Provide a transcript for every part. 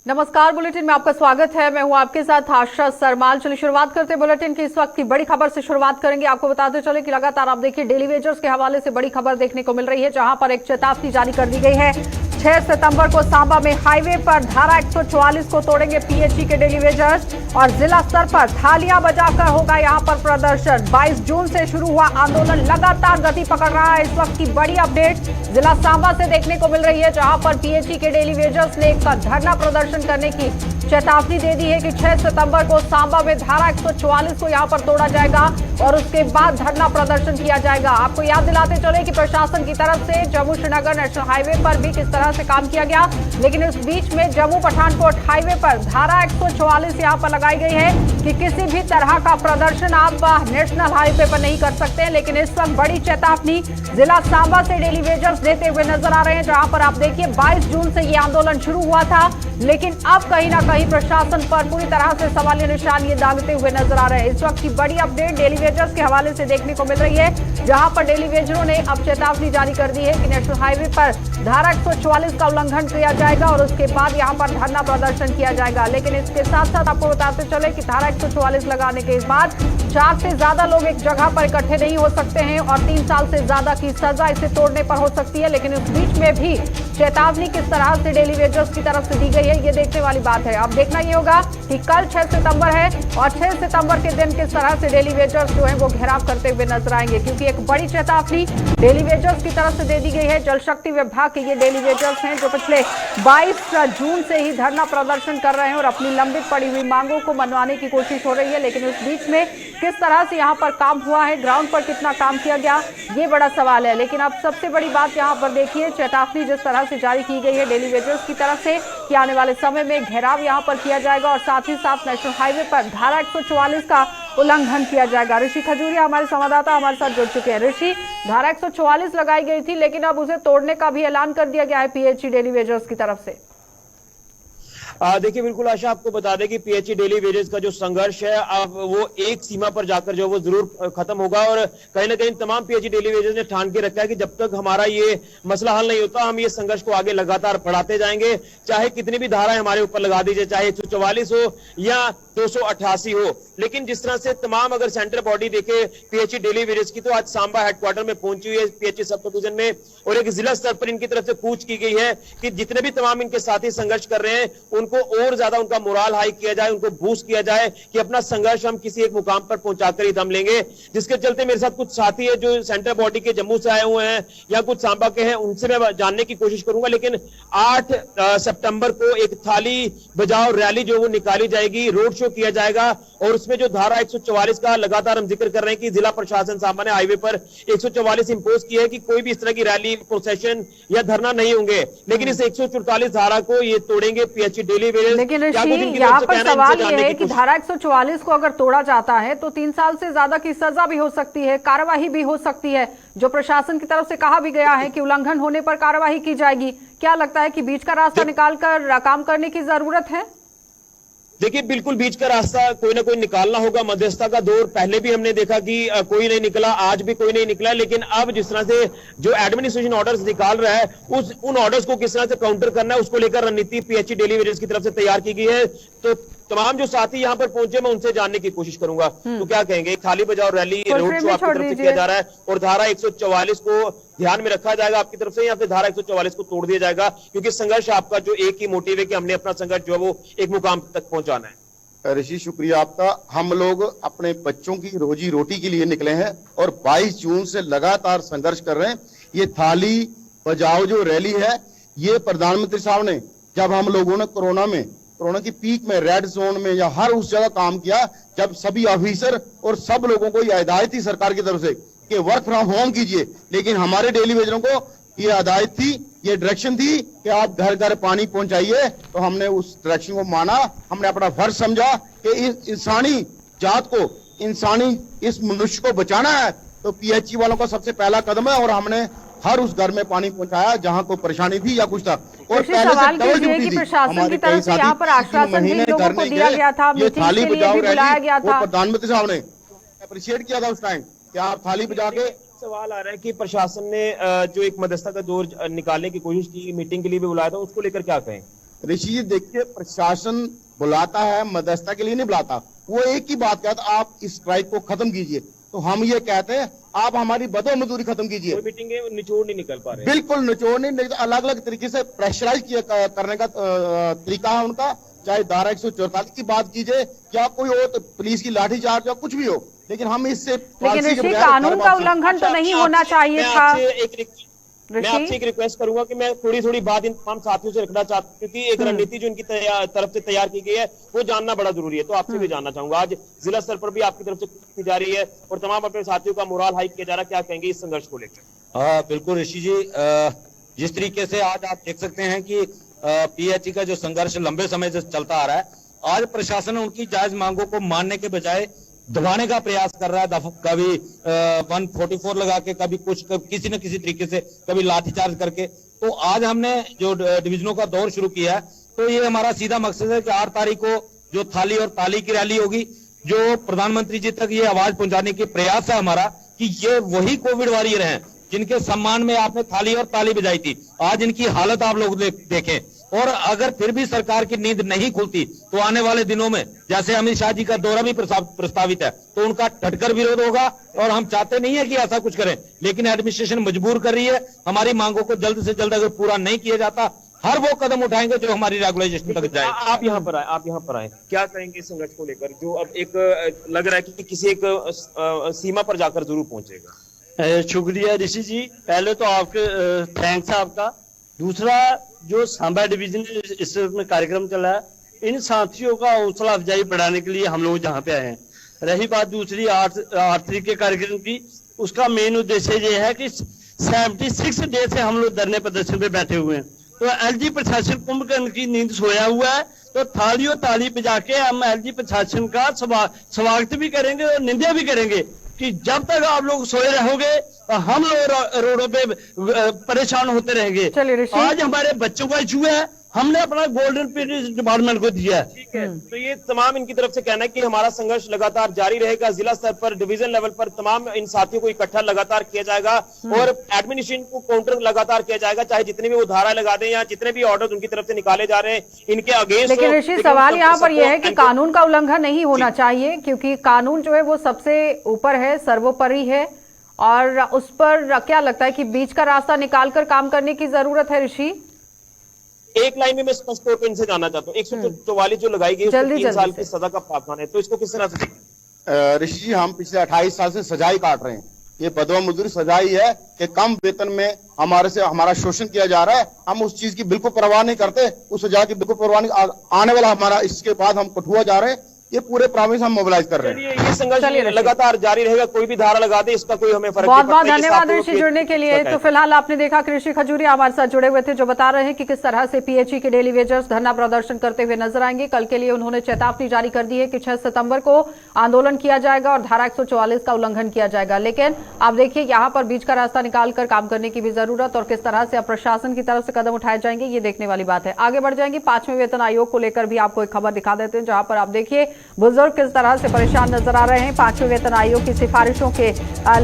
नमस्कार, बुलेटिन में आपका स्वागत है। मैं हूं आपके साथ आशा सरमाल। चलिए शुरुआत करते हैं बुलेटिन की इस वक्त की बड़ी खबर से शुरुआत करेंगे। आपको बताते चले कि लगातार आप देखिए डेली वेजर्स के हवाले से बड़ी खबर देखने को मिल रही है, जहां पर एक चेतावनी जारी कर दी गई है। 6 सितंबर को सांबा में हाईवे पर धारा 144 को तोड़ेंगे पीएचई के डेली वेजर्स और जिला स्तर पर थालियां बजाकर होगा यहां पर प्रदर्शन। 22 जून से शुरू हुआ आंदोलन लगातार गति पकड़ रहा है। इस वक्त की बड़ी अपडेट जिला सांबा से देखने को मिल रही है, जहां पर पीएचई के डेली वेजर्स ने एक धरना प्रदर्शन करने की चेतावनी दे दी है कि 6 सितंबर को सांबा में धारा 144 को यहां पर तोड़ा जाएगा और उसके बाद धरना प्रदर्शन किया जाएगा। आपको याद दिलाते चले कि प्रशासन की तरफ से जम्मू श्रीनगर नेशनल हाईवे पर भी किस तरह से काम किया गया, लेकिन इस बीच में जम्मू पठानकोट हाईवे पर धारा 144 यहां पर लगाई गई है कि किसी भी तरह का प्रदर्शन आप नेशनल हाईवे पर नहीं कर सकते हैं। लेकिन इस वक्त बड़ी चेतावनी जिला सांबा से डेली वेजर्स देते हुए नजर आ रहे हैं, जहां पर आप देखिए 22 जून से ये आंदोलन शुरू हुआ था, लेकिन अब कहीं ना कहीं प्रशासन पर पूरी तरह से सवालिया निशान ये दागते हुए नजर आ रहे हैं। इस वक्त की बड़ी अपडेट डेली वेजर्स के हवाले से देखने को मिल रही है, जहां पर डेली वेजरों ने अब चेतावनी जारी कर दी है कि नेशनल हाईवे पर धारा 144 का उल्लंघन किया जाएगा और उसके बाद यहां पर धरना प्रदर्शन किया जाएगा। लेकिन इसके साथ साथ आपको बताते चले कि धारा 144 लगाने के बाद 4 से ज्यादा लोग एक जगह पर इकट्ठे नहीं हो सकते हैं और 3 साल से ज्यादा की सजा इसे तोड़ने पर हो सकती है। लेकिन इस बीच में भी चेतावनी किस तरह से डेली वेजर्स की तरफ से दी गई है, ये देखने वाली बात है। अब देखना ये होगा कि कल 6 सितंबर है और 6 सितंबर के दिन किस तरह से डेली वेजर्स जो है वो घेराव करते हुए नजर आएंगे, क्योंकि एक बड़ी चेतावनी डेली वेजर्स की तरफ से दे दी गई है। जल शक्ति विभाग के ये डेली वेजर्स हैं जो पिछले 22 जून से ही धरना प्रदर्शन कर रहे हैं और अपनी लंबित पड़ी हुई मांगों को मनवाने की कोशिश हो रही है। लेकिन उस बीच में किस तरह से यहाँ पर काम हुआ है, ग्राउंड पर कितना काम किया गया, ये बड़ा सवाल है। लेकिन अब सबसे बड़ी बात यहाँ पर देखिए, चेतावनी जिस तरह से जारी की गई है डेली वेजर्स की तरफ से कि आने वाले समय में घेराव यहाँ पर किया जाएगा और साथ ही साथ नेशनल हाईवे पर धारा 144 का उल्लंघन किया जाएगा। ऋषि खजूरिया हमारे संवाददाता हमारे साथ जुड़ चुके हैं। ऋषि, धारा 144 लगाई गई थी, लेकिन अब उसे तोड़ने का भी ऐलान कर दिया गया है पीएचई डेली वेजर्स की तरफ से। देखिए बिल्कुल आशा, आपको बता दें कि पीएचई डेली वेजेस का जो संघर्ष है अब वो एक सीमा पर जाकर जो वो जरूर खत्म होगा और कहीं ना कहीं तमाम पीएचई डेली वेजेस ने ठान के रखा है कि जब तक हमारा ये मसला हल नहीं होता हम ये संघर्ष को आगे लगातार बढ़ाते जाएंगे, चाहे कितनी भी धाराएं हमारे ऊपर लगा दीजिए, चाहे 144 हो या 288 हो। लेकिन जिस तरह से तमाम अगर सेंट्रल बॉडी देखे पीएचई डेली वेजेस की, तो आज सांबा हेडक्वार्टर में पहुंची हुई है पीएचई सब डिवीजन में और एक जिला स्तर पर इनकी तरफ से कूच की गई है कि जितने भी तमाम इनके साथी संघर्ष कर रहे हैं उनको और ज्यादा उनका मोराल हाई किया जाए, उनको बूस्ट किया जाए कि अपना संघर्ष हम किसी एक मुकाम पर पहुंचाकर ही दम लेंगे। जिसके चलते मेरे साथ कुछ साथी है जो सेंट्रल बॉडी के जम्मू से आए हुए हैं या कुछ सांबा के हैं, उनसे मैं जानने की कोशिश करूंगा। लेकिन 8 सितंबर को एक थाली बजाओ रैली जो वो निकाली जाएगी, रोड शो किया जाएगा और उसमें जो धारा 144 का लगातार हम जिक्र कर रहे हैं कि जिला प्रशासन सांबा ने हाईवे पर 144 इंपोज किया है कि कोई भी इस तरह की रैली, प्रोसेशन या धरना नहीं होंगे। लेकिन इस 144 धारा को ये तोड़ेंगे पीएचई डेली वेजेस। लेकिन यहाँ पर सवाल ये है कि धारा 144 को अगर तोड़ा जाता है तो 3 साल से ज्यादा की सजा भी हो सकती है, कार्यवाही भी हो सकती है, जो प्रशासन की तरफ से कहा भी गया है कि उल्लंघन होने पर कार्यवाही की जाएगी। क्या लगता है कि बीच का रास्ता निकालकर काम करने की जरूरत है? देखिए बिल्कुल बीच का रास्ता कोई ना कोई निकालना होगा। मध्यस्थता का दौर पहले भी हमने देखा कि कोई नहीं निकला, आज भी कोई नहीं निकला। लेकिन अब जिस तरह से जो एडमिनिस्ट्रेशन ऑर्डर्स निकाल रहा है उन ऑर्डर्स को किस तरह से काउंटर करना है उसको लेकर रणनीति पीएचई डेली वेजेस की तरफ से तैयार की गई है। तो तमाम जो साथी यहाँ पर पहुंचे मैं उनसे जानने की कोशिश करूंगा तो क्या कहेंगे। एक थाली बजाओ रैली, रोड शो आपकी तरफ से किया जा रहा है और धारा 144 को ध्यान में रखा जाएगा आपकी तरफ से या फिर धारा 144 को तोड़ दिया जाएगा, क्योंकि संघर्ष आपका जो एक ही मोटिव है कि हमने अपना संघर्ष जो है वो एक मुकाम तक पहुंचाना है। ऋषि शुक्रिया आपका। हम लोग अपने बच्चों की रोजी रोटी के लिए निकले हैं और 22 जून से लगातार संघर्ष कर रहे हैं। ये थाली बजाओ जो रैली है, ये प्रधानमंत्री साहब ने जब हम लोगों ने कोरोना की पीक में रेड जोन में या हर उस जगह काम किया, जब सभी ऑफिसर और सब लोगों को ये हिदायत थी सरकार की तरफ से कि वर्क फ्रॉम होम कीजिए, लेकिन हमारे डेली वेजरों को ये हिदायत थी, ये डायरेक्शन थी कि आप घर घर पानी पहुंचाइए। तो हमने उस डायरेक्शन को माना, हमने अपना फर्ज समझा कि इस इंसानी जात को, इस मनुष्य को बचाना है। तो पीएचई वालों का सबसे पहला कदम है और हमने हर उस घर में पानी पहुंचाया जहां कोई परेशानी थी या कुछ था। और पहले से डबल ड्यूटी थी हमारे कई साथी, महीने घर नहीं गए, ये थाली बजाओ रैली वो प्रधानमंत्री साहब ने अप्रिशिएट किया था उस टाइम कि आप थाली बजा के। सवाल आ रहा है कि प्रशासन ने जो एक मध्यस्थता का दौर निकालने की कोशिश की, मीटिंग के लिए भी बुलाया था, उसको लेकर क्या कहें? ऋषि जी देखिए, प्रशासन बुलाता है, मध्यस्थता के लिए नहीं बुलाता। वो एक ही बात कहता, आप इस स्ट्राइक को खत्म कीजिए। तो हम ये कहते हैं, आप हमारी बदो मजदूरी खत्म कीजिए। कोई मीटिंग है, निचोड़ नहीं निकल पा रहे। बिल्कुल निचोड़ नहीं, तो अलग अलग तरीके से प्रेशराइज करने का तरीका है उनका। चाहे धारा 144 की बात कीजिए या कोई हो, तो पुलिस की लाठीचार्ज या कुछ भी हो, लेकिन हम इससे लेकिन ऋषि कानून का उल्लंघन तो नहीं होना चाहिए था। मैं आपसे एक रिक्वेस्ट करूंगा कि मैं थोड़ी बात इन तमाम साथियों से रखना चाहता हूं, क्योंकि एक रणनीति जो इनकी तरफ से तैयार की गई है वो जानना बड़ा जरूरी है। तो आपसे भी जानना चाहूंगा, आज जिला स्तर पर भी आपकी तरफ से की जा रही है और तमाम अपने साथियों का मोरल हाइक किया जा रहा है, क्या कहेंगे इस संघर्ष को लेकर? बिल्कुल ऋषि जी, जिस तरीके से आज आप देख सकते हैं कि पीएचई का जो संघर्ष लंबे समय से चलता आ रहा है, आज प्रशासन उनकी जायज मांगों को मानने के बजाय दबाने का प्रयास कर रहा है। कभी 144 लगा के, कभी कुछ किसी न किसी तरीके से, कभी लाठीचार्ज करके। तो आज हमने जो डिवीजनों का दौर शुरू किया है, तो ये हमारा सीधा मकसद है कि 8 तारीख को जो थाली और ताली की रैली होगी, जो प्रधानमंत्री जी तक ये आवाज पहुंचाने की प्रयास है हमारा कि ये वही कोविड वॉरियर हैं जिनके सम्मान में आपने थाली और ताली बजाई थी। आज इनकी हालत आप लोग देखें, और अगर फिर भी सरकार की नींद नहीं खुलती तो आने वाले दिनों में, जैसे अमित शाह जी का दौरा भी प्रस्तावित है, तो उनका डटकर विरोध होगा। और हम चाहते नहीं है कि ऐसा कुछ करें, लेकिन एडमिनिस्ट्रेशन मजबूर कर रही है। हमारी मांगों को जल्द से जल्द अगर पूरा नहीं किया जाता, हर वो कदम उठाएंगे जो हमारी रेगुलाइजेशन तक जाए। आप यहाँ पर आए, क्या कहेंगे इस संघर्ष को लेकर, जो अब एक लग रहा है कि किसी एक सीमा पर जाकर जरूर पहुंचेगा? शुक्रिया ऋषि जी, पहले तो आपके थैंक्स है आपका। दूसरा, जो सांबा डिवीजन इस में कार्यक्रम चला है, इन साथियों का हौसला अफजाई बढ़ाने के लिए हम लोग जहाँ पे आए हैं। रही बात दूसरी 8 तारीख के कार्यक्रम की, उसका मेन उद्देश्य ये है कि 76 डे से हम लोग धरने प्रदर्शन पे बैठे हुए हैं। तो एलजी प्रशासन कुंभकर्ण की नींद सोया हुआ है, तो थालियों ताली बजा के हम एलजी प्रशासन का स्वागत भी करेंगे और निंदा भी करेंगे कि जब तक आप लोग सोए रहोगे हम लोग रोडों पे परेशान होते रहेंगे। आज हमारे बच्चों का इशू है, हमने अपना गोल्डन पीरियड डिपार्टमेंट को दिया है। ठीक है, तो ये तमाम इनकी तरफ से कहना है कि हमारा संघर्ष लगातार जारी रहेगा। जिला स्तर पर, डिवीजन लेवल पर तमाम इन साथियों को इकट्ठा लगातार किया जाएगा और एडमिनिस्ट्रेशन को काउंटर लगातार किया जाएगा, चाहे जितने भी वो धारा लगा दें या जितने भी ऑर्डर उनकी तरफ से निकाले जा रहे हैं इनके अगेंस्ट। लेकिन ऋषि, सवाल यहाँ पर यह है कि कानून का उल्लंघन नहीं होना चाहिए, क्योंकि कानून जो है वो सबसे ऊपर है, सर्वोपरि है। और उस पर क्या लगता है कि बीच का रास्ता निकालकर काम करने की जरूरत है? ऋषि, एक लाइन में मैं स्पष्ट तौर पर इनसे जानना चाहता हूँ, 144 जो लगाई गई, 3 साल की सजा का प्रावधान है, तो इसको किस तरह से? ऋषि जी, हम पिछले 28 साल से सजाई काट रहे हैं। ये बदवा मजदूरी सजाई है कि कम वेतन में हमारा शोषण किया जा रहा है। हम उस चीज की बिल्कुल परवाह नहीं करते, उस सजा की बिल्कुल परवाह नहीं। आने वाला हमारा, इसके बाद हम कठुआ जा रहे हैं, ये पूरे प्रॉविंस हम मोबिलाइज कर रहे हैं। ये संघर्ष लगातार जारी रहेगा, कोई भी धारा लगा दे इसका कोई हमें फर्क बहुत बहुत धन्यवाद ऋषि जुड़ने के लिए। तो फिलहाल आपने देखा कि ऋषि खजूरिया हमारे साथ जुड़े हुए थे, जो बता रहे हैं कि किस तरह से पीएचई के डेली वेजर्स धरना प्रदर्शन करते हुए नजर आएंगे। कल के लिए उन्होंने चेतावनी जारी कर दी है कि 6 सितंबर को आंदोलन किया जाएगा और धारा 144 का उल्लंघन किया जाएगा। लेकिन आप देखिए, यहाँ पर बीच का रास्ता निकालकर काम करने की भी जरूरत, और किस तरह से अब प्रशासन की तरफ से कदम उठाए जाएंगे, ये देखने वाली बात है। आगे बढ़ जाएंगे, 5वें वेतन आयोग को लेकर भी आपको एक खबर दिखा देते हैं, जहां पर आप देखिए बुजुर्ग किस तरह से परेशान नजर आ रहे हैं। 5वें वेतन आयोग की सिफारिशों के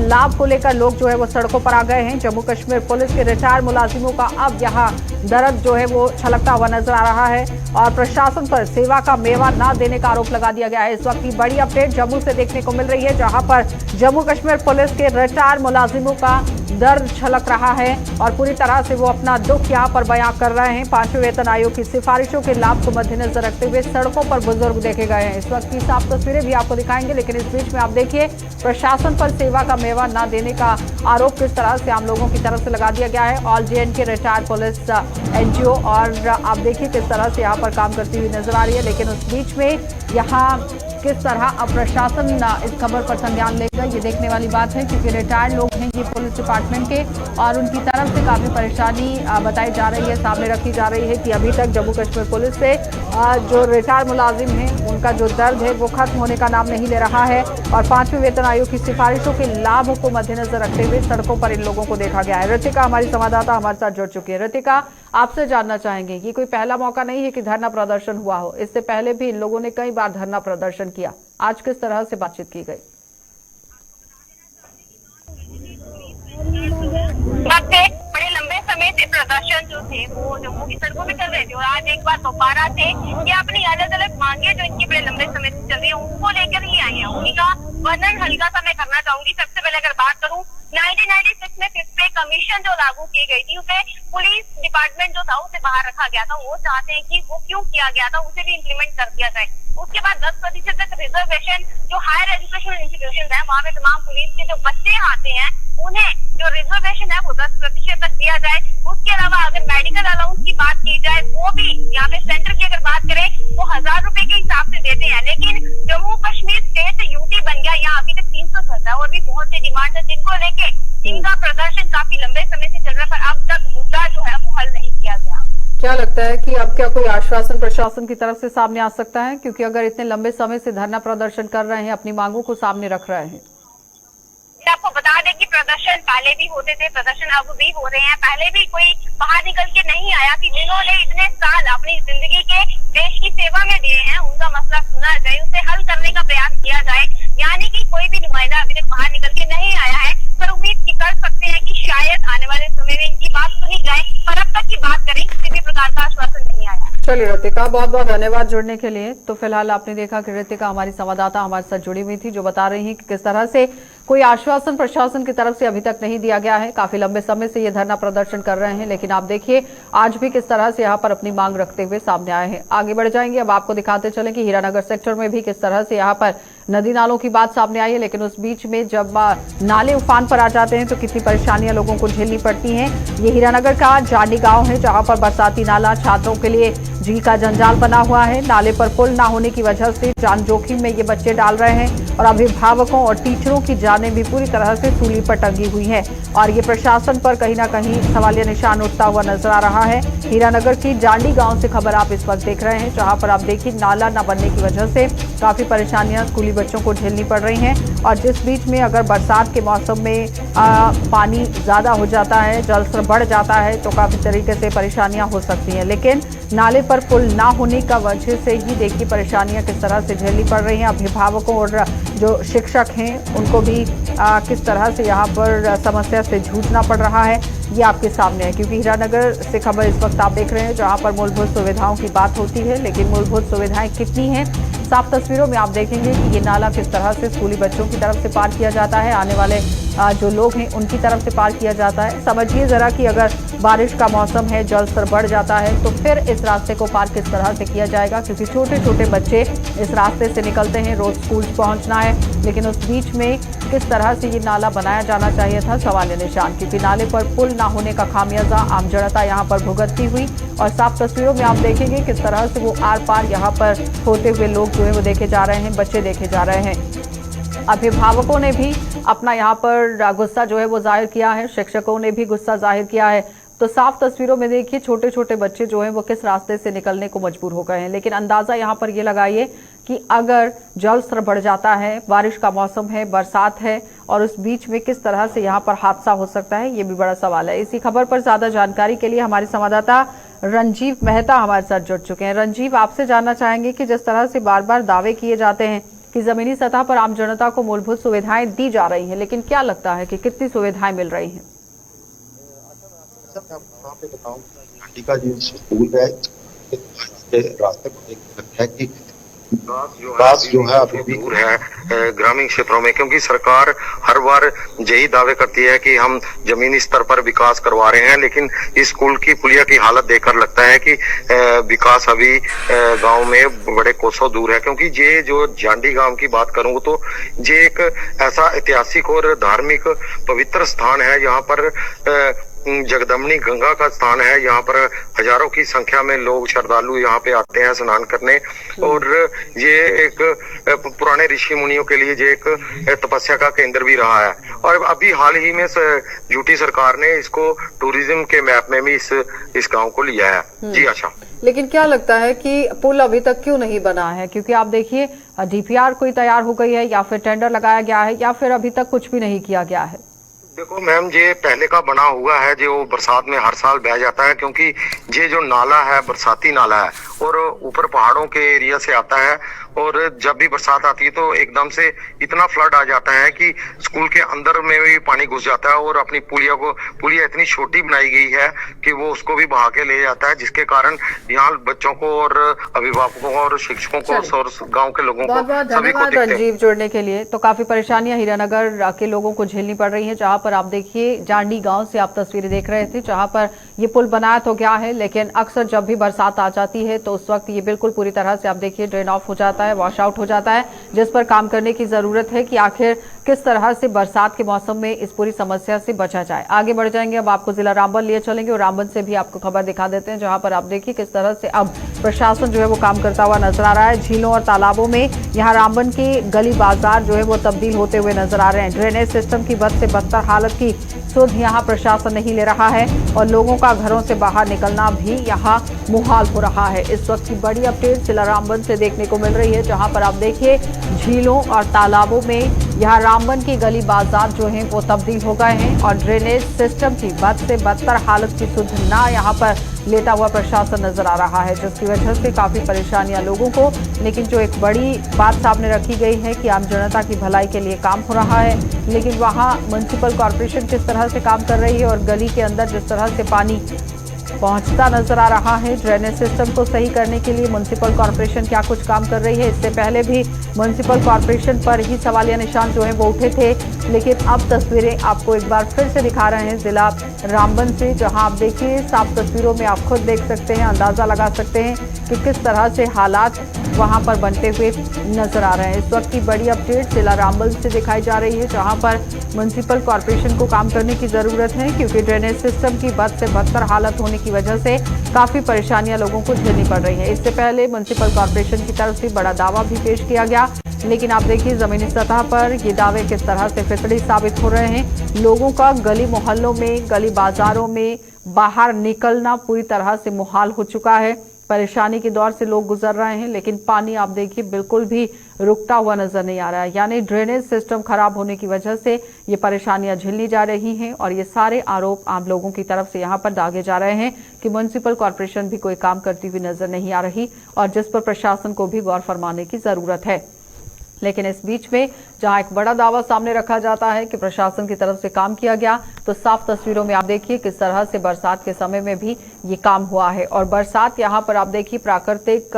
लाभ को लेकर लोग जो है वो सड़कों पर आ गए हैं। जम्मू कश्मीर पुलिस के रिटायर्ड मुलाजिमों का अब यहाँ दर्द जो है वो छलकता हुआ नजर आ रहा है और प्रशासन पर सेवा का मेवा न देने का आरोप लगा दिया गया है। इस वक्त की बड़ी अपडेट जम्मू से देखने को मिल रही है, जहां पर जम्मू कश्मीर पुलिस के रिटायर्ड मुलाजिमों का दर्द छलक रहा है और पूरी तरह से वो अपना दुख यहाँ पर बयां कर रहे हैं। 5वें वेतन आयोग की सिफारिशों के लाभ को मद्देनजर रखते हुए सड़कों पर बुजुर्ग देखे गए हैं। इस वक्त की साफ तस्वीरें भी आपको दिखाएंगे, लेकिन इस बीच में आप देखिए प्रशासन पर सेवा का मेवा न देने का आरोप किस तरह से आम लोगों की तरफ से लगा दिया गया है। ऑल जे.एन.के रिटायर्ड पुलिस एनजीओ, और आप देखिए किस तरह से यहाँ पर काम करती हुई नजर आ रही है। लेकिन उस बीच में यहाँ किस तरह अब प्रशासन इस खबर पर संज्ञान लेगा, ये देखने वाली बात है, क्योंकि रिटायर्ड लोग हैं ये पुलिस डिपार्टमेंट के और उनकी तरफ से काफी परेशानी बताई जा रही है, सामने रखी जा रही है कि अभी तक जम्मू कश्मीर पुलिस से जो रिटायर्ड मुलाजिम हैं उनका जो दर्द है वो खत्म होने का नाम नहीं ले रहा है। और 5वें वेतन आयोग की सिफारिशों के लाभ को मद्देनजर रखते हुए सड़कों पर इन लोगों को देखा गया है। ऋतिका हमारी संवाददाता हमारे साथ जुड़ चुकी है। ऋतिका, आपसे जानना चाहेंगे, ये कोई पहला मौका नहीं है कि धरना प्रदर्शन हुआ हो, इससे पहले भी इन लोगों ने कई बार धरना प्रदर्शन किया, आज किस तरह से बातचीत की गई? बड़े लंबे समय से प्रदर्शन जो थे वो जम्मू की सड़कों में चल रहे थे। थे और आज एक बार दोबारा से ये अपनी अलग अलग मांगे जो इनकी बड़े लंबे समय से चल रही है उनको लेकर ही आए हैं। उन्हीं का वर्णन हल्का सा मैं करना चाहूंगी। सबसे पहले अगर बात करूं 1996 में फिफ्थ पे कमीशन जो लागू की गई थी उसे पुलिस डिपार्टमेंट जो था उसे बाहर रखा गया था। वो चाहते हैं कि वो क्यों किया गया था उसे भी इम्प्लीमेंट कर दिया जाए। उसके बाद 10% तक रिजर्वेशन जो हायर एजुकेशन इंस्टीट्यूशन है वहाँ पे तमाम पुलिस के जो बच्चे आते हैं उन्हें जो रिजर्वेशन है वो 10% तक दिया जाए। उसके अलावा अगर मेडिकल अलाउंस की बात की जाए वो भी यहाँ पे सेंटर की अगर बात करें वो 1000 रुपए के हिसाब से देते हैं। लेकिन जम्मू कश्मीर स्टेट यूटी बन गया, यहाँ अभी तक 300 चलता है और भी बहुत सी डिमांड है जिनको लेके इनका प्रदर्शन काफी लंबे समय से चल रहा है, पर अब तक मुद्दा जो है वो हल नहीं किया गया। क्या लगता है कि अब क्या कोई आश्वासन प्रशासन की तरफ से सामने आ सकता है, क्योंकि अगर इतने लंबे समय से धरना प्रदर्शन कर रहे हैं, अपनी मांगों को सामने रख रहे हैं? आपको बता दें कि प्रदर्शन पहले भी होते थे, प्रदर्शन अब भी हो रहे हैं। पहले भी कोई बाहर निकल के नहीं आया कि जिन्होंने इतने साल अपनी जिंदगी के देश की सेवा में दिए हैं उनका मसला सुना जाए, उसे हल करने का प्रयास किया जाए। यानी कि कोई भी नुमाइंदा अभी तक बाहर निकल के नहीं आया है, पर उम्मीद की कर सकते हैं कि शायद आने वाले समय में इनकी बात सुनी जाए। पर अब तक की बात करें किसी भी प्रकार का आश्वासन नहीं आया। चलिए रितिका, बहुत बहुत धन्यवाद जुड़ने के लिए। तो फिलहाल आपने देखा कि रितिका हमारी संवाददाता हमारे साथ जुड़ी हुई थी, जो बता रही हैं कि किस तरह से कोई आश्वासन प्रशासन की तरफ से अभी तक नहीं दिया गया है। काफी लंबे समय से ये धरना प्रदर्शन कर रहे हैं, लेकिन आप देखिए आज भी किस तरह से यहाँ पर अपनी मांग रखते हुए सामने आए हैं। आगे बढ़ जाएंगे, अब आपको दिखाते चलें कि हीरानगर सेक्टर में भी किस तरह से यहाँ पर नदी नालों की बात सामने आई है। लेकिन उस बीच में जब नाले उफान पर आ जाते हैं तो कितनी परेशानियां लोगों को झेलनी पड़ती हैं। ये हीरानगर का जांडी गांव है, जहां पर बरसाती नाला छात्रों के लिए झील का जंजाल बना हुआ है। नाले पर पुल ना होने की वजह से जान जोखिम में ये बच्चे डाल रहे हैं और अभिभावकों और टीचरों की जानें भी पूरी तरह से सूली पर टंगी हुई है। और ये प्रशासन पर कहीं ना कहीं सवालिया निशान उठता हुआ नजर आ रहा है। हीरानगर की जांडी गांव से खबर आप इस वक्त देख रहे हैं, जहां पर आप देखिए नाला न बनने की वजह से काफी परेशानियां स्कूली बच्चों को झेलनी पड़ रही हैं। और जिस बीच में अगर बरसात के मौसम में पानी ज्यादा हो जाता है, जल स्तर बढ़ जाता है, तो काफी तरीके से परेशानियां हो सकती हैं। लेकिन नाले पर पुल ना होने का वजह से ही देखिए परेशानियां किस तरह से झेलनी पड़ रही हैं। अभिभावकों और जो शिक्षक हैं उनको भी किस तरह से यहाँ पर समस्या से जूझना पड़ रहा है, ये आपके सामने है। क्योंकि हीरानगर से खबर इस वक्त आप देख रहे हैं, जहाँ पर मूलभूत सुविधाओं की बात होती है, लेकिन मूलभूत सुविधाएं कितनी हैं, साफ तस्वीरों में आप देखेंगे कि ये नाला किस तरह से स्कूली बच्चों की तरफ से पार किया जाता है, आने वाले जो लोग हैं उनकी तरफ से पार किया जाता है। समझिए जरा कि अगर बारिश का मौसम है, जल स्तर बढ़ जाता है, तो फिर इस रास्ते को पार किस तरह से किया जाएगा। क्योंकि छोटे छोटे बच्चे इस रास्ते से निकलते हैं, रोज स्कूल पहुंचना है, लेकिन उस बीच में किस तरह से ये नाला बनाया जाना चाहिए था, सवाल निशान। क्योंकि नाले पर पुल ना होने का खामियाजा आम जनता यहाँ पर भुगतती हुई, और साफ तस्वीरों में आप देखेंगे किस तरह से वो आर पार यहाँ पर होते हुए लोग जो है वो देखे जा रहे हैं, बच्चे देखे जा रहे हैं। अभिभावकों ने भी अपना यहाँ पर गुस्सा जो है वो जाहिर किया है, शिक्षकों ने भी गुस्सा जाहिर किया है। तो साफ तस्वीरों में देखिए छोटे छोटे बच्चे जो हैं वो किस रास्ते से निकलने को मजबूर हो गए हैं। लेकिन अंदाजा यहाँ पर ये लगाइए कि अगर जल स्तर बढ़ जाता है, बारिश का मौसम है, बरसात है, और उस बीच में किस तरह से यहाँ पर हादसा हो सकता है, ये भी बड़ा सवाल है। इसी खबर पर ज्यादा जानकारी के लिए हमारे संवाददाता रंजीव मेहता हमारे साथ जुड़ चुके हैं। रंजीव, आपसे जानना चाहेंगे कि जिस तरह से बार बार दावे किए जाते हैं कि जमीनी सतह पर आम जनता को मूलभूत सुविधाएं दी जा रही हैं, लेकिन क्या लगता है कि कितनी सुविधाएं मिल रही हैं? पे बताऊं, का जो स्कूल है रास्ते को देख सकते हैं कि विकास जो है अभी भी दूर है ग्रामीण क्षेत्रों में, क्योंकि सरकार हर बार यही दावे करती है कि हम जमीनी स्तर पर विकास करवा रहे हैं, लेकिन इस स्कूल की पुलिया की हालत देखकर लगता है कि विकास अभी गांव में बड़े कोसों दूर है। क्योंकि ये जो जांडी गांव की बात करूं तो ये एक ऐसा ऐतिहासिक और धार्मिक पवित्र स्थान है। यहाँ पर जगदम्बिनी गंगा का स्थान है। यहाँ पर हजारों की संख्या में लोग श्रद्धालु यहाँ पे आते हैं स्नान करने, और ये एक पुराने ऋषि मुनियों के लिए ये एक तपस्या का केंद्र भी रहा है। और अभी हाल ही में यूटी सरकार ने इसको टूरिज्म के मैप में भी इस गांव को लिया है। जी अच्छा, लेकिन क्या लगता है कि पुल अभी तक क्यों नहीं बना है? क्योंकि आप देखिए डीपीआर कोई तैयार हो गई है, या फिर टेंडर लगाया गया है, या फिर अभी तक कुछ भी नहीं किया गया है? देखो मैम, ये पहले का बना हुआ है जो बरसात में हर साल बह जाता है, क्योंकि ये जो नाला है बरसाती नाला है और ऊपर पहाड़ों के एरिया से आता है, और जब भी बरसात आती है तो एकदम से इतना फ्लड आ जाता है कि स्कूल के अंदर में भी पानी घुस जाता है, और अपनी पुलिया इतनी छोटी बनाई गई है कि वो उसको भी बहा के ले जाता है, जिसके कारण यहाँ बच्चों को और अभिभावकों और शिक्षकों को और गाँव के लोगों बहुत बहुत को सभी को धन्यवाद दिक्कत है। रंजीव जुड़ने के लिए। तो काफी परेशानियां हीरानगर के लोगों को झेलनी पड़ रही है, जहां पर आप देखिए जांडी गांव से आप तस्वीरें देख रहे थे, जहां पर ये पुल बनाया तो गया है, लेकिन अक्सर जब भी बरसात आ जाती है तो उस वक्त ये बिल्कुल पूरी तरह से आप देखिए ड्रेन ऑफ हो जाता है, वॉश आउट हो जाता है, जिस पर काम करने की जरूरत है कि आखिर किस तरह से बरसात के मौसम में इस पूरी समस्या से बचा जाए। आगे बढ़ जाएंगे, अब आपको जिला रामबन लिए चलेंगे और रामबन से भी आपको खबर दिखा देते हैं, जहां पर आप देखिए किस तरह से अब प्रशासन जो है वो काम करता हुआ नजर आ रहा है। झीलों और तालाबों में यहाँ रामबन के गली बाजार जो है वो तब्दील होते हुए नजर आ रहे हैं। ड्रेनेज सिस्टम की बद से बदतर हालत की सुध यहाँ प्रशासन नहीं ले रहा है और लोगों का घरों से बाहर निकलना भी यहाँ मुहाल हो रहा है। इस वक्त की बड़ी अपडेट जिला रामबन से देखने को मिल रही है, जहां पर आप देखिए झीलों और तालाबों में यहाँ रामबन की गली बाजार जो है वो तब्दील हो गए हैं और ड्रेनेज सिस्टम की बद से बदतर हालत की सुध ना यहाँ पर लेता हुआ प्रशासन नजर आ रहा है, जिसकी वजह से काफी परेशानियां लोगों को। लेकिन जो एक बड़ी बात सामने रखी गई है कि आम जनता की भलाई के लिए काम हो रहा है, लेकिन वहां म्युनिसिपल कॉर्पोरेशन किस तरह से काम कर रही है और गली के अंदर जिस तरह से पानी पहुंचता नजर आ रहा है, ड्रेनेज सिस्टम को सही करने के लिए म्युनिसिपल कॉर्पोरेशन क्या कुछ काम कर रही है। इससे पहले भी म्युनिसिपल कॉर्पोरेशन पर ही सवालिया निशान जो है वो उठे थे, लेकिन अब तस्वीरें आपको एक बार फिर से दिखा रहे हैं जिला रामबन से, जहां आप देखिए साफ तस्वीरों में आप खुद देख सकते हैं, अंदाजा लगा सकते हैं कि किस तरह से हालात वहां पर बनते हुए नजर आ रहे हैं। इस वक्त की बड़ी अपडेट जिला रामबन से दिखाई जा रही है, जहां पर म्युनिसिपल कॉर्पोरेशन को काम करने की जरूरत है, क्योंकि ड्रेनेज सिस्टम की बद से बदतर हालत होने की वजह से काफी परेशानियां लोगों को झेलनी पड़ रही है। इससे पहले म्युनिसिपल कॉर्पोरेशन की तरफ से बड़ा दावा भी पेश किया गया, लेकिन आप देखिए जमीनी सतह पर ये दावे किस तरह से फितड़ी साबित हो रहे हैं। लोगों का गली मोहल्लों में, गली बाजारों में बाहर निकलना पूरी तरह से मुहाल हो चुका है। परेशानी के दौर से लोग गुजर रहे हैं, लेकिन पानी आप देखिए बिल्कुल भी रुकता हुआ नजर नहीं आ रहा है। यानी ड्रेनेज सिस्टम खराब होने की वजह से ये परेशानियां झेलनी जा रही हैं और ये सारे आरोप आम लोगों की तरफ से यहाँ पर दागे जा रहे हैं कि म्युनिसिपल कॉर्पोरेशन भी कोई काम करती हुई नजर नहीं आ रही और जिस पर प्रशासन को भी गौर फरमाने की जरूरत है। लेकिन इस बीच में जहां एक बड़ा दावा सामने रखा जाता है कि प्रशासन की तरफ से काम किया गया, तो साफ तस्वीरों में आप देखिए किस तरह से बरसात के समय में भी ये काम हुआ है। और बरसात यहाँ पर आप देखिए प्राकृतिक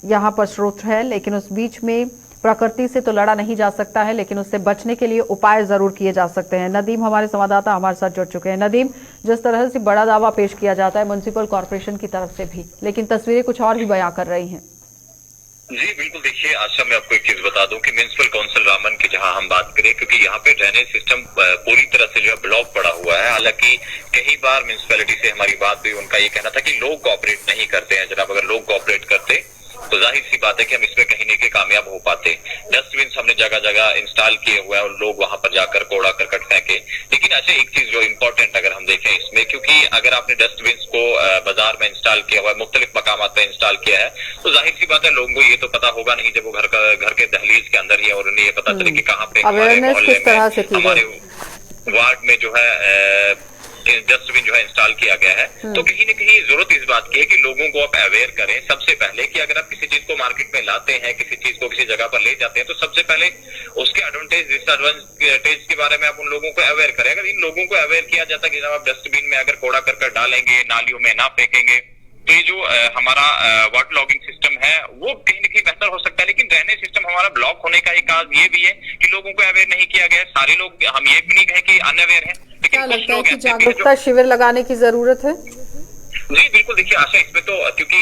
यहाँ पर स्रोत है, लेकिन उस बीच में प्रकृति से तो लड़ा नहीं जा सकता है, लेकिन उससे बचने के लिए उपाय जरूर किए जा सकते हैं। नदीम हमारे संवाददाता हमारे साथ जुड़ चुके हैं। नदीम, जिस तरह से बड़ा दावा पेश किया जाता है म्युनिसिपल कॉर्पोरेशन की तरफ से भी, लेकिन तस्वीरें कुछ और ही बयां कर रही हैं। जी बिल्कुल, देखिए आशा मैं आपको एक चीज बता दूं कि म्युनिसिपल काउंसिल रामबन की जहां हम बात करें, क्योंकि यहाँ पे ड्रेनेज सिस्टम पूरी तरह से जो है ब्लॉक पड़ा हुआ है। हालांकि कई बार म्युनिसिपैलिटी से हमारी बात हुई, उनका ये कहना था कि लोग कोऑपरेट नहीं करते हैं। जनाब, अगर लोग कोऑपरेट करते तो जाहिर सी बात है कि हम इसमें कहीं न कहीं कामयाब हो पाते। डस्टबिन हमने जगह जगह इंस्टॉल किए हुए हैं और लोग वहां पर जाकर कूड़ा करकट फेंके। लेकिन अच्छा एक चीज जो इम्पोर्टेंट अगर हम देखें इसमें, क्योंकि अगर आपने डस्टबिन को बाजार में इंस्टॉल किया हुआ है, मुख्तलिफ मकामात पे इंस्टॉल किया है, तो जाहिर सी बात है लोगों को ये तो पता होगा नहीं जब वो घर के दहलीज के अंदर ही है और उन्हें ये पता चले कि कहाँ पे हमारे मोहल्ले में, हमारे वार्ड में जो है डस्टबिन जो है इंस्टॉल किया गया है। तो कहीं न कहीं जरूरत इस बात की है कि लोगों को आप अवेयर करें सबसे पहले कि अगर आप किसी चीज को मार्केट में लाते हैं, किसी चीज को किसी जगह पर ले जाते हैं, तो सबसे पहले उसके एडवांटेज डिसएडवांटेज के बारे में आप उन लोगों को अवेयर करें। अगर इन लोगों को अवेयर किया जाता कि जब आप डस्टबिन में अगर कूड़ा करकट डालेंगे, नालियों में ना फेंकेंगे, तो ये जो हमारा वाटर लॉगिंग सिस्टम है वो कहीं न कहीं बेहतर हो सकता है। लेकिन ड्रेनेज सिस्टम हमारा ब्लॉक होने का एक कारण ये भी है कि लोगों को अवेयर नहीं किया गया। सारे लोग, हम ये भी नहीं कहें कि अनअवेयर है, क्या लगता है कि जागरूकता शिविर लगाने की जरूरत है? जी बिल्कुल, देखिए आशा इसमें तो क्योंकि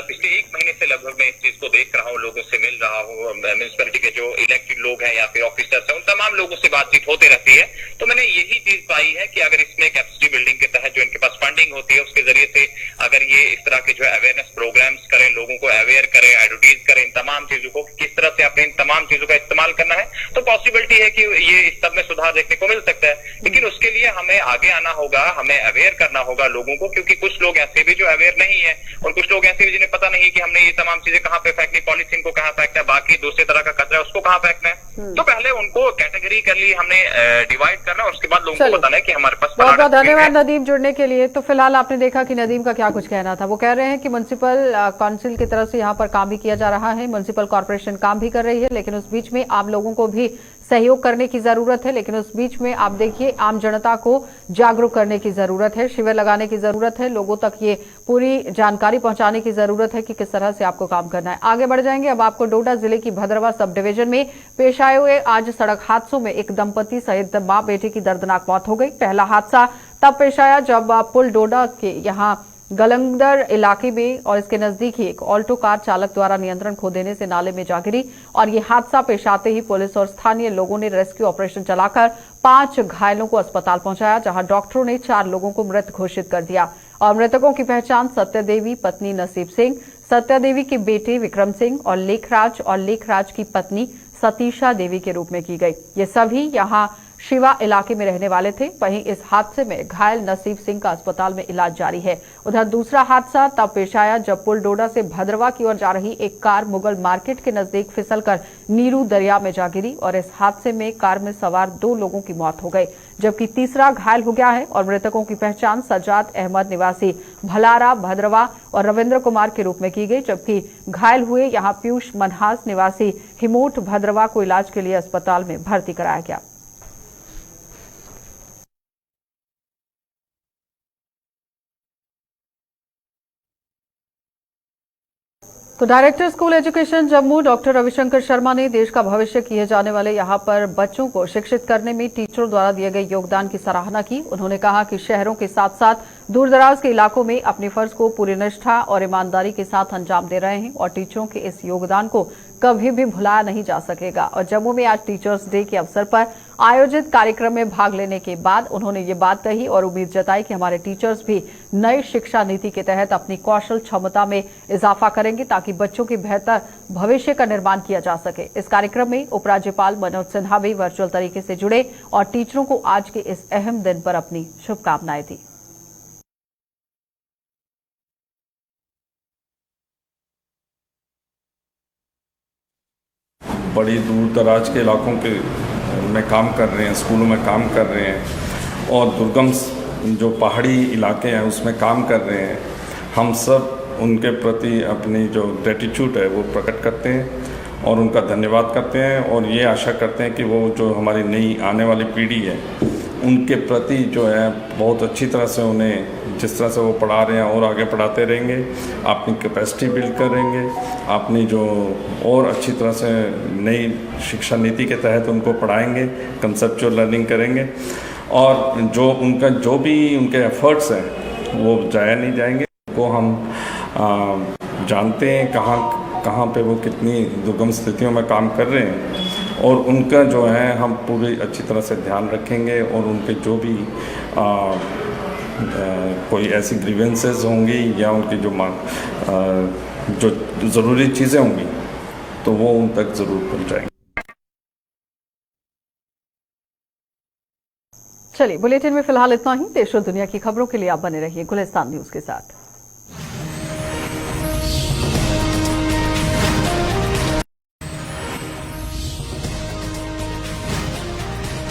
पिछले 1 महीने से लगभग मैं इस चीज को देख रहा हूँ, लोगों से मिल रहा हूँ, म्युनिसिपैलिटी के जो इलेक्टेड लोग हैं या फिर ऑफिसर्स हैं, उन तमाम लोगों से बातचीत होते रहती है। तो मैंने यही चीज पाई है कि अगर इसमें कैपेसिटी बिल्डिंग के तहत जो इनके पास फंडिंग होती है उसके जरिए से अगर ये इस तरह के जो है अवेयरनेस प्रोग्राम्स करें, लोगों को अवेयर करें, एडवर्टाइज करें इन तमाम चीजों को, किस तरह से आपने इन तमाम चीजों का इस्तेमाल करना है, तो पॉसिबिलिटी है कि ये इस सब में सुधार देखने को मिल सकता है। लेकिन उसके लिए हमें आगे आना होगा, हमें अवेयर करना होगा लोगों को, क्योंकि कुछ लोग ऐसे भी जो अवेयर नहीं है और कुछ लोग ऐसे भी जिन्हें पता नहीं कि हमने ये तमाम चीजें कहाँ पे फेंकनी, पॉलिथीन को कहाँ फेंकना है, बाकी दूसरे तरह का कचरा उसको कहाँ फेंकना है। तो पहले उनको कैटेगरी कर ली हमने, डिवाइड करना, उसके बाद लोगों को बताना है कि हमारे पास बहुत बहुत धन्यवाद नदीम जुड़ने के लिए। तो फिलहाल आपने देखा कि नदीम का क्या कुछ कहना था। वो कह रहे हैं कि म्युनिसिपल काउंसिल की तरफ से यहाँ पर काम भी किया जा रहा है, म्युनिसिपल कॉर्पोरेशन काम भी कर रही है, लेकिन उस बीच में आम लोगों को भी सहयोग करने की जरूरत है। लेकिन उस बीच में आप देखिए आम जनता को जागरूक करने की जरूरत है, शिविर लगाने की जरूरत है, लोगों तक ये पूरी जानकारी पहुंचाने की जरूरत है कि किस तरह से आपको काम करना है। आगे बढ़ जाएंगे। अब आपको डोडा जिले की भद्रवा सब डिवीजन में पेश आए हुए आज सड़क हादसों में एक दंपति सहित मां बेटे की दर्दनाक मौत हो गई। पहला हादसा तब पेश आया जब पुल डोडा के यहां गलंगदर इलाके में और इसके नजदीक ही एक ऑल्टो कार चालक द्वारा नियंत्रण खो देने से नाले में जा गिरी और ये हादसा पेश आते ही पुलिस और स्थानीय लोगों ने रेस्क्यू ऑपरेशन चलाकर 5 घायलों को अस्पताल पहुंचाया, जहां डॉक्टरों ने 4 लोगों को मृत घोषित कर दिया। और मृतकों की पहचान सत्यदेवी पत्नी नसीब सिंह, सत्यदेवी के बेटे विक्रम सिंह और लेखराज की पत्नी सतीशा देवी के रूप में की गई। ये सभी यहां शिवा इलाके में रहने वाले थे। वहीं इस हादसे में घायल नसीब सिंह का अस्पताल में इलाज जारी है। उधर दूसरा हादसा तब पेश आया जब पुल डोडा से भद्रवा की ओर जा रही एक कार मुगल मार्केट के नजदीक फिसलकर नीरू दरिया में जा गिरी और इस हादसे में कार में सवार 2 लोगों की मौत हो गई, जबकि तीसरा घायल हो गया है। और मृतकों की पहचान सज्जाद अहमद निवासी भलारा भद्रवा और रविंद्र कुमार के रूप में की गई, जबकि घायल हुए यहां पीयूष मनहास निवासी हिमोट भद्रवा को इलाज के लिए अस्पताल में भर्ती कराया गया। तो director school education Jammu doctor Ravishankar Sharma ने देश का भविष्य किए जाने वाले यहां पर बच्चों को शिक्षित करने में टीचरों द्वारा दिए गए योगदान की सराहना की। उन्होंने कहा कि शहरों के साथ साथ दूरदराज के इलाकों में अपने फर्ज को पूरी निष्ठा और ईमानदारी के साथ अंजाम दे रहे हैं और टीचरों के इस योगदान को कभी भी भुलाया नहीं जा सकेगा। और जम्मू में आज टीचर्स डे के अवसर पर आयोजित कार्यक्रम में भाग लेने के बाद उन्होंने ये बात कही और उम्मीद जताई कि हमारे टीचर्स भी नई शिक्षा नीति के तहत अपनी कौशल क्षमता में इजाफा करेंगे ताकि बच्चों की बेहतर भविष्य का निर्माण किया जा सके। इस कार्यक्रम में उपराज्यपाल मनोज सिन्हा भी वर्चुअल तरीके से जुड़े और टीचरों को आज के इस अहम दिन पर अपनी शुभकामनाएं दी। बड़ी दूर दराज के इलाकों के में काम कर रहे हैं, स्कूलों में काम कर रहे हैं और दुर्गम जो पहाड़ी इलाके हैं उसमें काम कर रहे हैं। हम सब उनके प्रति अपनी जो ग्रेटिट्यूड है वो प्रकट करते हैं और उनका धन्यवाद करते हैं और ये आशा करते हैं कि वो जो हमारी नई आने वाली पीढ़ी है उनके प्रति जो है बहुत अच्छी तरह से उन्हें जिस तरह से वो पढ़ा रहे हैं और आगे पढ़ाते रहेंगे, अपनी कैपेसिटी बिल्ड करेंगे, अपनी जो और अच्छी तरह से नई शिक्षा नीति के तहत उनको पढ़ाएंगे, कंसेप्चुअल लर्निंग करेंगे और जो उनका जो भी उनके एफर्ट्स हैं वो जाया नहीं जाएंगे। उनको हम जानते हैं कहाँ पे वो कितनी दुर्गम स्थितियों में काम कर रहे हैं और उनका जो है हम पूरी अच्छी तरह से ध्यान रखेंगे और उनके जो भी कोई ऐसी ग्रीवेंसेस होंगी या उनकी जो ज़रूरी चीज़ें होंगी तो वो उन तक ज़रूर पहुँचाएंगे। चलिए बुलेटिन में फिलहाल इतना ही। देश और दुनिया की खबरों के लिए आप बने रहिए गुलिस्तान न्यूज़ के साथ।